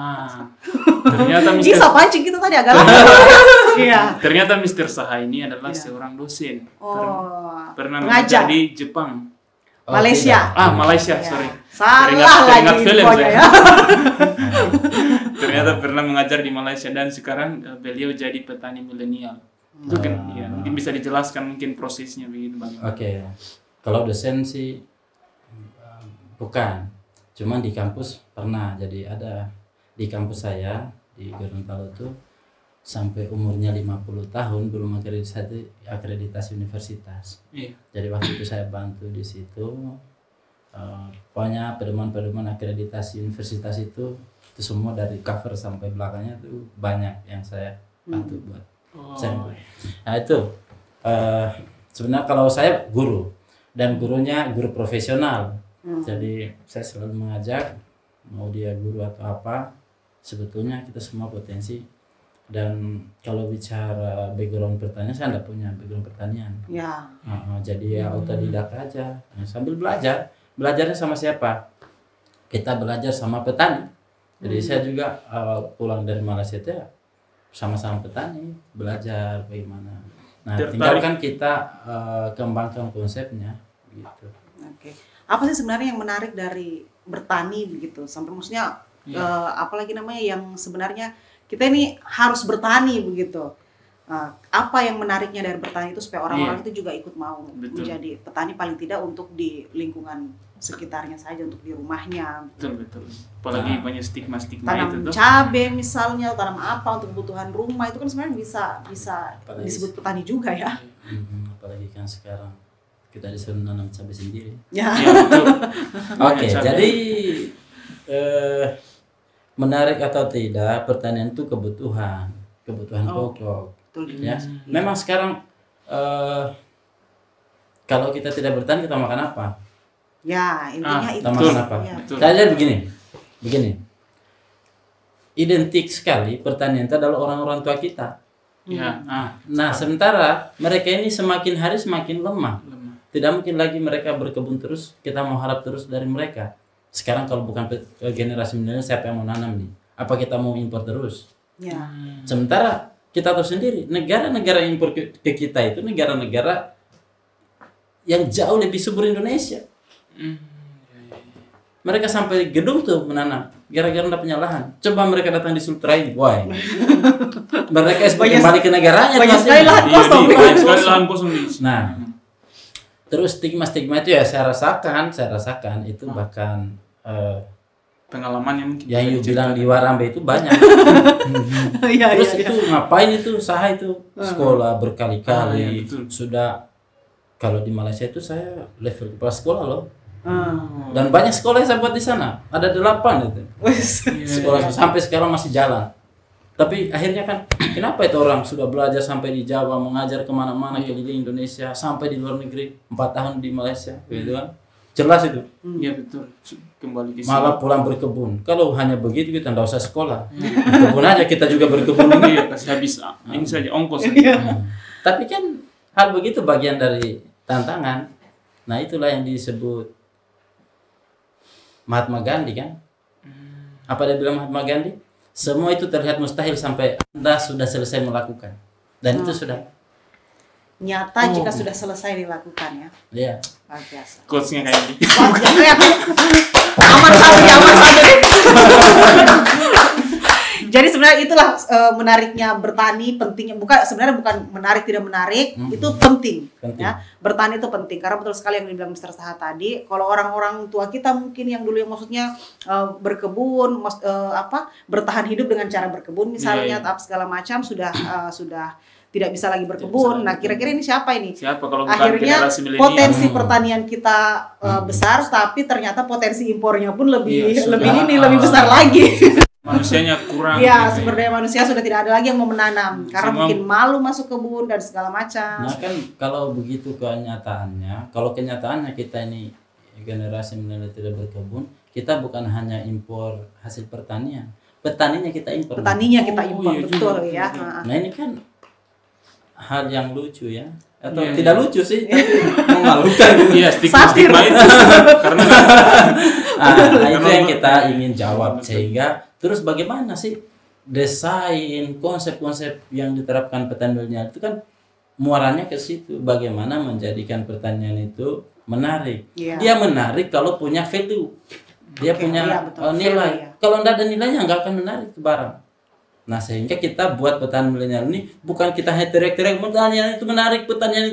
Ternyata Mr. Bisa pancing gitu tadi agak lama. Iya. Ternyata Mr. Saha ini adalah seorang dosen. Pernah mengajar di Jepang. Malaysia. Malaysia, sorry. Salah lagi infonya ya. Ternyata pernah mengajar di Malaysia dan sekarang beliau jadi petani milenial. Itu kan, ya, mungkin bisa dijelaskan mungkin prosesnya begitu bang. Oke. Kalau dosen sih Bukan, cuman di kampus pernah. Jadi ada di kampus saya di Gorontalo tuh sampai umurnya 50 tahun belum akreditasi universitas. Iya. Jadi waktu itu saya bantu di situ. Pokoknya pedoman-pedoman akreditasi universitas itu semua dari cover sampai belakangnya tuh banyak yang saya bantu buat. Nah itu sebenarnya kalau saya guru dan gurunya guru profesional. Jadi saya selalu mengajak mau dia guru atau apa, sebetulnya kita semua potensi. Dan kalau bicara background pertanian, saya tidak punya background pertanian. Ya. Jadi ya autodidak aja. Sambil belajar, belajarnya sama siapa? Kita belajar sama petani. Jadi saya juga awal pulang dari Malaysia itu ya sama-sama petani, belajar bagaimana. Nah, tinggal kan kita kembangkan konsepnya gitu. Oke. Apa sih sebenarnya yang menarik dari bertani begitu? Sampai maksudnya apalagi namanya yang sebenarnya kita ini harus bertani begitu. Apa yang menariknya dari bertani itu supaya orang-orang itu juga ikut mau menjadi petani paling tidak untuk di lingkungan sekitarnya saja, untuk di rumahnya. Betul. Apalagi banyak stigma-stigma tanam itu tuh. cabai misalnya, tanam apa untuk kebutuhan rumah itu kan sebenarnya bisa Apalagi disebut petani juga ya. Apalagi kan sekarang kita disuruh nanam cabai sendiri. Ya. Iya, betul. Oke, jadi menarik atau tidak, pertanian itu kebutuhan pokok. Betul. Ya, memang sekarang kalau kita tidak bertani kita makan apa? Ya, intinya itu. Kita makan apa? Ya. Saya begini. Identik sekali pertanian itu adalah orang-orang tua kita. Ya, Nah, sementara mereka ini semakin hari semakin lemah. Tidak mungkin lagi mereka berkebun terus, kita mau harap terus dari mereka. Sekarang kalau bukan generasi milenial, siapa yang mau nanam nih? Apa kita mau impor terus? Ya. Sementara kita tahu sendiri, negara-negara impor ke kita itu negara-negara yang jauh lebih subur Indonesia. Mereka sampai gedung tuh menanam, gara-gara tidak punya lahan. Coba mereka datang di Sultra ini, wah. Mereka kembali ke negaranya. Banyak sekali lahan kosong. Banyak sekali lahan kosong di. Nah, terus stigma-stigma itu ya saya rasakan itu bahkan Pengalaman yang mungkin yang you bilang di Warambe itu banyak. Iya, Terus iya. itu ngapain itu saha itu sekolah berkali-kali betul. sudah. Kalau di Malaysia itu saya level kepala sekolah loh. Dan Hmm. banyak sekolah yang saya buat di sana. Ada 8 itu. Wes. Sekolah sampai sekarang masih jalan. Tapi akhirnya kan kenapa itu orang sudah belajar sampai di Jawa, mengajar kemana-mana keliling Indonesia, sampai di luar negeri 4 tahun di Malaysia, gitu kan? Jelas itu. Iya betul. Kembali ke sini. Malah pulang berkebun. Kalau hanya begitu kita tidak usah sekolah. Berkebun aja kita juga berkebun. Iya, kasih habis ini saja ongkos. Tapi kan hal begitu bagian dari tantangan. Nah itulah yang disebut Mahatma Gandhi kan. Apa dia bilang Mahatma Gandhi? Semua itu terlihat mustahil sampai Anda sudah selesai melakukan. Dan itu sudah. Nyata jika sudah selesai dilakukan ya. Iya. Luar biasa. Quotes-nya kayak gini. Wah, jangan aman saja. Jadi sebenarnya itulah menariknya bertani, pentingnya sebenarnya bukan menarik tidak menarik, itu penting. Ya. Bertani itu penting karena betul sekali yang dibilang Mr. Saha tadi, kalau orang-orang tua kita mungkin yang dulu yang maksudnya berkebun bertahan hidup dengan cara berkebun misalnya atau segala macam sudah tidak bisa lagi berkebun. Nah, kira-kira ini siapa ini? Siapa kalau bukan Akhirnya generasi milenial? potensi pertanian kita besar, tapi ternyata potensi impornya pun lebih besar lagi. Manusianya kurang. Iya, gitu sumber daya manusia sudah tidak ada lagi yang mau menanam karena Semua- mungkin malu masuk kebun dan segala macam. Nah kan kalau begitu kenyataannya, kalau kenyataannya kita ini generasi milenial tidak berkebun, kita bukan hanya impor hasil pertanian, petaninya kita impor. Petaninya kita impor, iya betul juga, ya. betul. Nah, Nah ini kan hal yang lucu ya, atau Iya, tidak iya. lucu sih, tapi memalukan. Iya, stigma-stigma Satir. itu. Karena Nah, itu yang kita ingin jawab. Sehingga terus bagaimana sih desain konsep-konsep yang diterapkan petani milenial itu kan muaranya ke situ, bagaimana menjadikan pertanian itu menarik. Iya. Dia menarik kalau punya value, dia Oke, punya iya, betul. nilai. Value, ya. Kalau tidak ada nilainya nggak akan menarik ke barang. Nah sehingga kita buat petani milenial ini bukan kita hanya teriak-teriak pertanian itu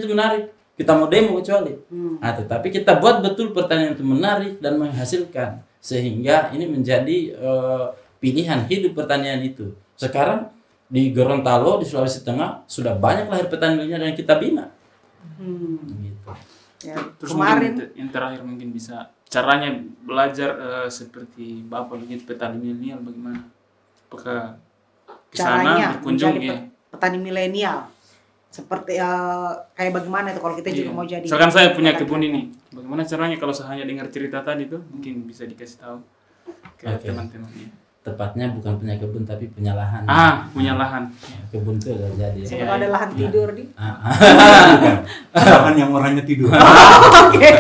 menarik, kita mau demo kecuali. Nah, tetapi kita buat betul pertanian itu menarik dan menghasilkan sehingga ini menjadi pilihan hidup pertanian itu. Sekarang di Gorontalo di Sulawesi Tengah sudah banyak lahir petani milenial yang kita bina. Gitu. Ya, Terus kemarin mungkin yang terakhir mungkin bisa caranya belajar seperti Bapak begitu petani milenial bagaimana? Apakah ke sana caranya berkunjung menjadi ya? petani milenial seperti kayak bagaimana itu kalau kita juga Iya. mau jadi. Misalkan saya punya petani kebun milenial. ini, bagaimana caranya kalau saya hanya dengar cerita tadi tuh mungkin bisa dikasih tahu ke Oke. teman-teman. Iya. Tepatnya bukan punya kebun tapi punya lahan. Punya lahan. Kebun itu udah jadi. Ya. Siapa tahu ada lahan tidur di. Lahan yang orangnya tidur. Oke.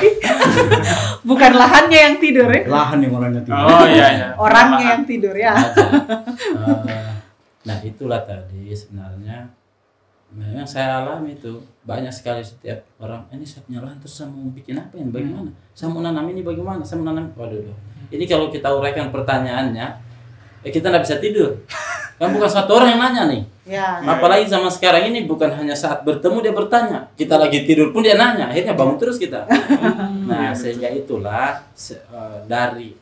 Bukan lahannya yang tidur ya. Lahan yang orangnya tidur. Oh iya. Orangnya yang tidur ya. Nah itulah tadi sebenarnya memang saya alami itu banyak sekali setiap orang ini saya punya lahan terus saya mau bikin apa ini bagaimana saya mau nanam ini bagaimana saya mau nanam waduh ini kalau kita uraikan pertanyaannya kita nggak bisa tidur kan bukan satu orang yang nanya nih Ya. apalagi sama sekarang ini bukan hanya saat bertemu dia bertanya kita lagi tidur pun dia nanya akhirnya bangun terus kita nah sehingga itulah dari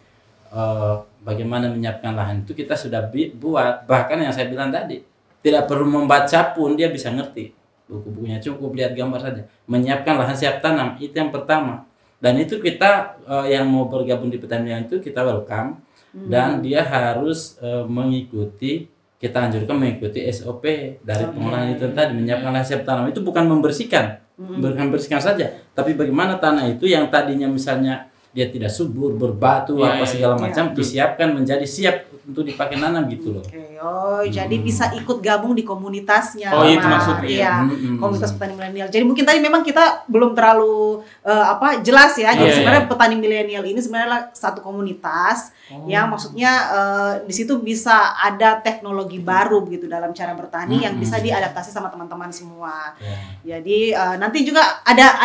bagaimana menyiapkan lahan itu kita sudah buat bahkan yang saya bilang tadi tidak perlu membaca pun dia bisa ngerti buku-bukunya cukup lihat gambar saja menyiapkan lahan siap tanam itu yang pertama dan itu kita yang mau bergabung di pertanian itu kita welcome dan dia harus mengikuti kita anjurkan mengikuti SOP dari pengolahan itu tadi menyiapkan lahan siap tanam itu bukan membersihkan membersihkan saja tapi bagaimana tanah itu yang tadinya misalnya dia tidak subur, berbatu, apa segala macam, disiapkan menjadi siap untuk dipakai nanam gitu loh. Oke, jadi bisa ikut gabung di komunitasnya. Oh, itu Pak. maksudnya. Iya, komunitas petani milenial. Jadi mungkin tadi memang kita belum terlalu jelas ya. Jadi sebenarnya petani milenial ini sebenarnya satu komunitas yang maksudnya di situ bisa ada teknologi baru begitu dalam cara bertani yang bisa diadaptasi sama teman-teman semua. Jadi nanti juga ada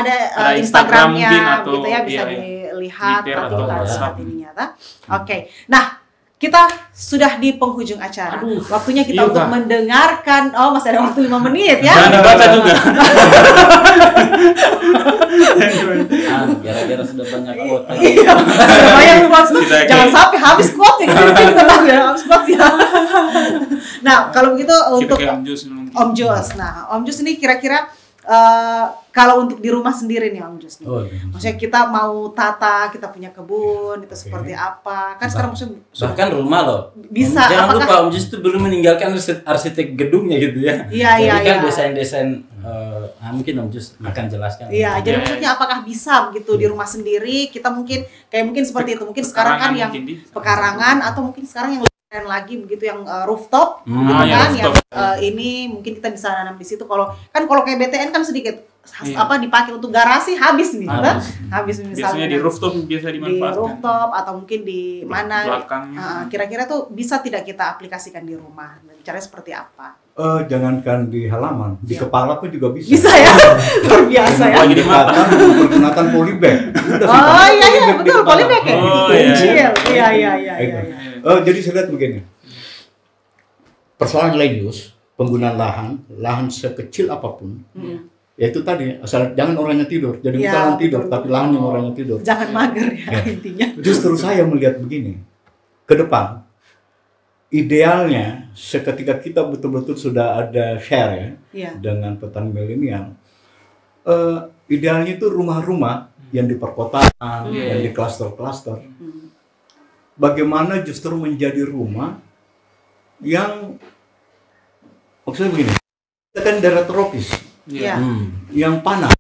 Instagramnya mungkin atau gitu ya bisa dilihat Twitter nanti atau kita WhatsApp. lihat ininya. Oke. Nah, kita sudah di penghujung acara. Waktunya kita Iya, untuk Kak. mendengarkan. Oh, masih ada waktu 5 menit ya. Jangan dibaca juga. Gara-gara sudah banyak kuota. Iya. Banyak quotes. Tidak, Jangan kayak- sampai habis quotes ya. Kita tenang ya, habis quotes ya. Nah, kalau begitu Kita untuk kayak Om Jus dulu. Om Jos. Nah, Om Jos ini kira-kira kalau untuk di rumah sendiri nih Om Jos nih. Maksudnya kita mau tata, kita punya kebun, itu seperti apa? Kan sekarang maksudnya Bahkan rumah loh. Bisa, Jangan apakah- lupa Om Jus itu belum meninggalkan arsitek gedungnya gitu ya. Iya, Jadi kan iya. desain-desain mungkin Om Jus akan jelaskan. Iya, jadi Iya, maksudnya apakah bisa gitu di rumah sendiri kita mungkin seperti itu. Mungkin sekarang kan yang Mungkin di- pekarangan atau mungkin sekarang yang lebih keren lagi begitu yang rooftop gitu iya, kan rooftop. yang ini mungkin kita bisa nanam di situ. Kalau kayak BTN kan sedikit Iya. dipakai untuk garasi habis nih, habis Biasanya di rooftop biasa di dimanfaatkan. rooftop atau mungkin di mana Belakang. kira-kira tuh bisa tidak kita aplikasikan di rumah. Caranya seperti apa? Jangankan di halaman, di kepala pun juga bisa. Bisa ya, luar biasa ya. Lagi di mata. Menggunakan polybag. Udah sih, Oh iya polybag di betul, kepala. polybag ya. Oh, Kecil. iya. Iya. Itu. Jadi saya lihat begini. Persoalan land use, penggunaan lahan sekecil apapun, yaitu tadi asal jangan orangnya tidur. Jadi Ya, bukan lahan tidur, betul. tapi lahan yang orangnya tidur. Jangan mager ya intinya. Justru saya melihat begini, ke depan idealnya seketika kita betul-betul sudah ada share Iya. dengan petani milenial, idealnya itu rumah-rumah yang di perkotaan, yang di klaster-klaster, bagaimana justru menjadi rumah yang maksudnya begini, kita kan daerah tropis Iya. yang panas,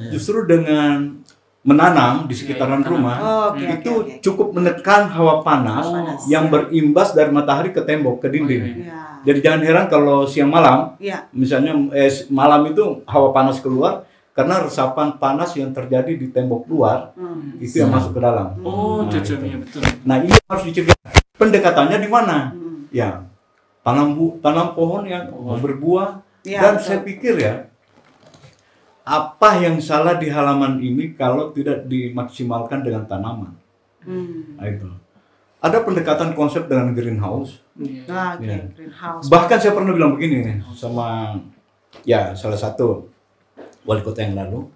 justru dengan menanam di sekitaran rumah Oh, oke, itu oke. cukup menekan hawa panas yang berimbas dari matahari ke tembok, ke dinding. Iya. Jadi jangan heran kalau siang malam, Iya. misalnya malam itu hawa panas keluar karena resapan panas yang terjadi di tembok luar itu yang masuk ke dalam. Oh, Nah, cocoknya itu. betul. Nah, ini harus dicegah. Pendekatannya di mana? Ya, tanam pohon yang berbuah. Iya, Dan betul. saya pikir ya, apa yang salah di halaman ini kalau tidak dimaksimalkan dengan tanaman? Nah, itu. Ada pendekatan konsep dengan greenhouse. Nah, oke, Iya. greenhouse. Bahkan saya pernah bilang begini nih sama ya salah satu wali kota yang lalu.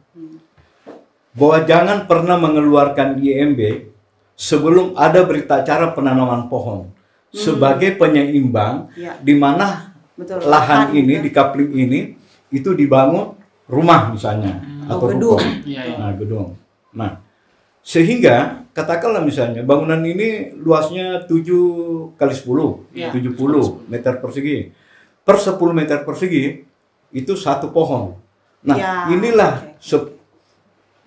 bahwa jangan pernah mengeluarkan IMB sebelum ada berita acara penanaman pohon sebagai penyeimbang Ya. di mana Betul. lahan ini gitu. di kapling ini itu dibangun rumah misalnya atau gedung. ruko. Iya, iya. Nah, gedung. Nah, sehingga katakanlah misalnya bangunan ini luasnya 7 kali 10, Iya. 70 meter persegi. Per 10 meter persegi itu satu pohon. Nah, Ya, inilah oke.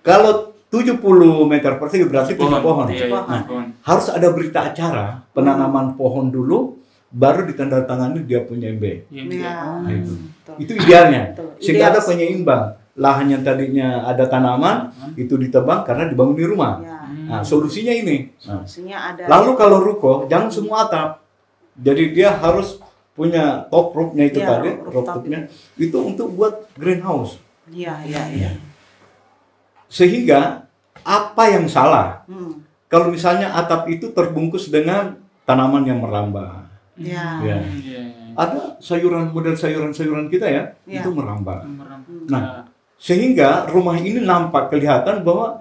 kalau 70 meter persegi berarti 7 pohon. Iya, iya, Pohon. pohon. Harus ada berita acara penanaman pohon dulu, baru ditandatangani dia punya MB. Iya, Iya. Nah, itu. Betul. Itu idealnya. Betul. Sehingga Ideal. ada penyeimbang. Lahan yang tadinya ada tanaman itu ditebang karena dibangun di rumah. Ya. Nah, solusinya ini. Nah, Solusinya ada. lalu kalau ruko jangan semua atap. Jadi dia harus punya top roof-nya itu Ya, tadi, rooftop rooftop-nya itu untuk buat greenhouse. Iya, iya, iya. Sehingga apa yang salah Hmm. kalau misalnya atap itu terbungkus dengan tanaman yang merambah? Ya. Ya. Iya, iya. Ada sayuran model sayuran-sayuran kita ya, Ya. itu merambah. Merambah. Nah, sehingga rumah ini nampak kelihatan bahwa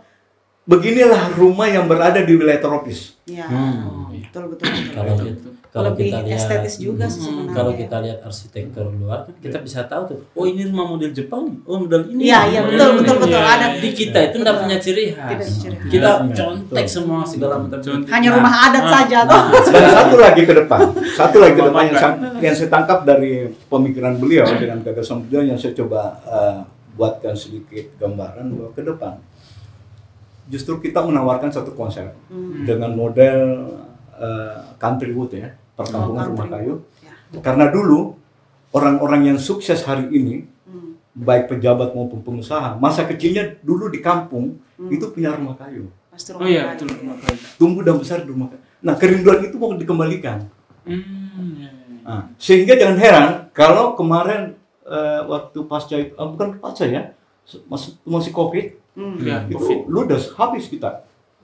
beginilah rumah yang berada di wilayah tropis. Ya. Hmm. Betul, betul, betul. Kalau Betul, kita, betul. kalau Lebih kita lihat estetis juga sih sebenarnya. kalau kita lihat arsitektur luar kan kita bisa tahu tuh, oh ini rumah model Jepang nih, oh model ini. Iya, iya, betul, betul, betul. Iya, Ada Di kita itu enggak punya ciri khas. Tidak punya ciri khas. Kita Iya, contek betul. semua segala macam. Contek. hanya rumah adat saja toh. Dan satu lagi ke depan, yang saya tangkap dari pemikiran beliau dengan gagasan beliau yang saya coba buatkan sedikit gambaran bahwa ke depan justru kita menawarkan satu konsep dengan model country wood ya, perkampungan rumah kayu. Ya. Karena dulu orang-orang yang sukses hari ini, baik pejabat maupun pengusaha, masa kecilnya dulu di kampung itu punya rumah kayu, Pasti Oh iya, kayu. betul, rumah kayu. tumbuh dan besar di rumah kayu. Nah, kerinduan itu mau dikembalikan. Iya, iya. Nah, sehingga jangan heran kalau kemarin waktu pasca bukan pasca ya, masih COVID, Iya, itu COVID. ludes habis kita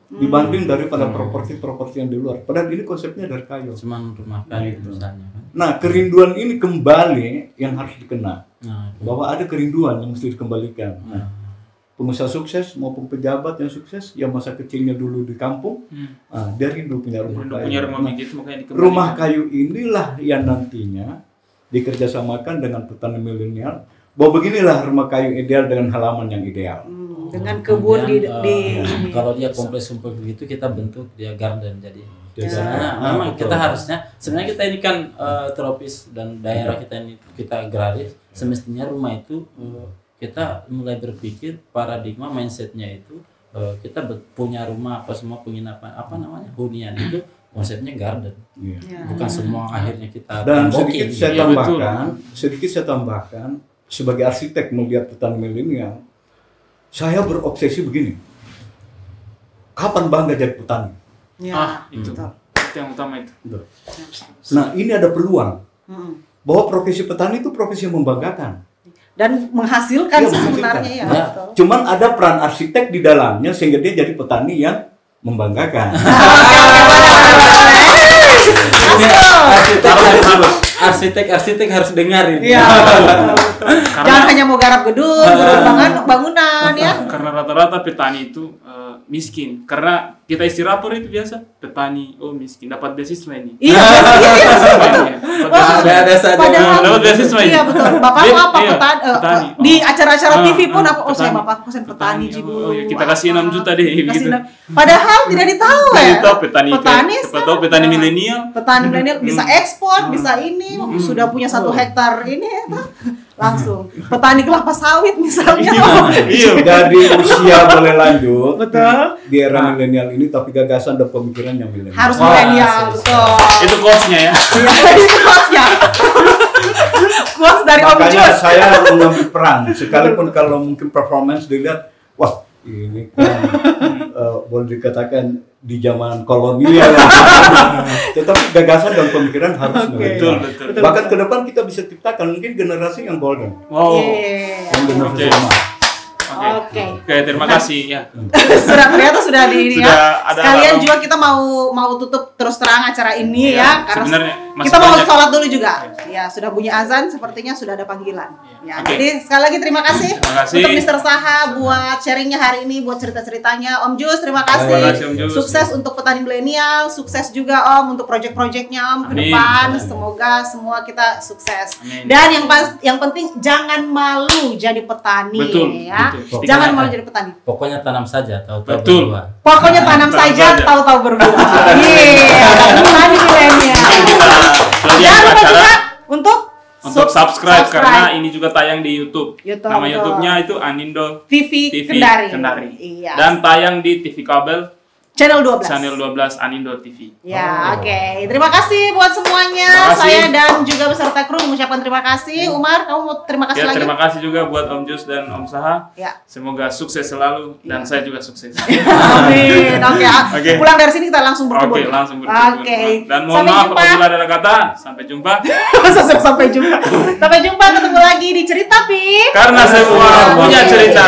dibanding daripada properti-properti yang di luar. Padahal ini konsepnya dari kayu. Cuman rumah kayu Gitu. misalnya kan. Nah, kerinduan ini kembali yang harus dikena. Nah, Bahwa ada kerinduan yang mesti dikembalikan. Nah, pengusaha sukses maupun pejabat yang sukses yang masa kecilnya dulu di kampung, dia rindu punya rumah Rindu kayu. punya rumah Nah, begitu makanya dikembalikan. rumah kayu inilah yang nantinya dikerjasamakan dengan petani milenial. Bahwa beginilah rumah kayu ideal dengan halaman yang ideal. Dengan kebun di, kemudian, di kalau dia kompleks-kompleks begitu kita bentuk dia garden jadi. Ya. Sebenarnya Ah, memang betul. kita harusnya sebenarnya kita ini kan tropis dan daerah kita ini kita agraris, semestinya rumah itu kita mulai berpikir paradigma mindsetnya itu kita punya rumah apa semua penginapan apa namanya hunian itu konsepnya garden, Iya. Ya. bukan semua akhirnya kita Dan tembokin. sedikit Iya, saya tambahkan sebagai arsitek melihat petani milenial, saya berobsesi begini. Kapan bangga jadi petani? Ya, itu. betul. Itu yang utama itu. Nah, ini ada peluang Mm. bahwa profesi petani itu profesi yang membanggakan. Dan menghasilkan Iya, sih menghasilkan. sebenarnya ya. Ya. Betul. Cuman ada peran arsitek di dalamnya sehingga dia jadi petani yang membanggakan. Arsitek harus dengarin. Iya. Jangan hanya mau garap gedung, bangunan ya. Karena rata-rata petani itu miskin. Karena kita isi rapor itu biasa petani miskin dapat beasiswa ini. Iya, iya. Ada saja. Padahal Dapat beasiswa ini. iya betul. Bapakmu apa Iya, petani? petani. Di acara-acara TV pun apa? Oh, saya petani. bapakku saya petani Petani. jibu. Oh, iya, kita kasih 6 juta deh, Kasih gitu. 6. Padahal tidak ditahu ya. Itu petani Petani tahu petani milenial. Petani milenial bisa ekspor, bisa ini, sudah punya 1 hektar ini ya, langsung. Petani kelapa sawit misalnya. Iya. Jadi usia boleh lanjut. Betul. Di era milenial ini tapi gagasan dan pemikiran yang milenial. Harus Wah, milenial, betul. Itu cost-nya ya. Iya, itu quotes-nya. Quotes dari Om Makanya Jus. saya mengambil peran sekalipun kalau mungkin performance dilihat wah ini kan boleh dikatakan di zaman kolonial tetapi gagasan dan pemikiran harus milenial. Betul. Bahkan ke depan kita bisa ciptakan mungkin generasi yang golden, Wow. yang generasi Oke. lama. Oke. Oke, terima kasih ya. Ternyata sudah di ini Sudah ya. ada Sekalian alarm. juga kita mau mau tutup terus terang acara ini Iya, ya, karena sebenarnya masih kita mau banyak. sholat dulu juga. Ya, sudah bunyi azan, sepertinya sudah ada panggilan. Ya, Oke. jadi sekali lagi terima kasih, Terima kasih. untuk Mr. Saha buat sharingnya hari ini, buat cerita-ceritanya. Om Jus, terima kasih. Terima kasih, Om Jus. Sukses untuk petani milenial, sukses juga Om untuk project-projectnya Om ke Amin. depan. Semoga semua kita sukses. Amin. Dan yang penting jangan malu jadi petani Betul, ya. betul. Jangan malu jadi petani. Pokoknya tanam saja, tahu-tahu Betul. berbuah. Pokoknya tanam Tanam saja, saja. tahu-tahu berbuah. Iya, petani milenial. Jadi Jangan lupa acara juga untuk subscribe karena ini juga tayang di YouTube. YouTube, Nama betul. YouTube-nya itu Anindo TV, TV Kendari. Iya. Dan tayang di TV kabel Channel 12. channel 12 Anindo TV. Ya, oke. Terima kasih buat semuanya. Terima kasih. Saya dan juga beserta kru mengucapkan terima kasih. Umar, kamu mau terima kasih Ya, lagi? terima kasih juga buat Om Jus dan Om Saha. Ya. Semoga sukses selalu dan saya juga sukses. Amin. Oke. Oke. Pulang dari sini kita langsung berkebun. Oke, langsung berkebun. Oke. Dan mohon Sampai maaf jumpa. apabila ada kata. Sampai jumpa. Sampai jumpa. Sampai jumpa, ketemu lagi di Cerita Pi. Karena semua punya cerita.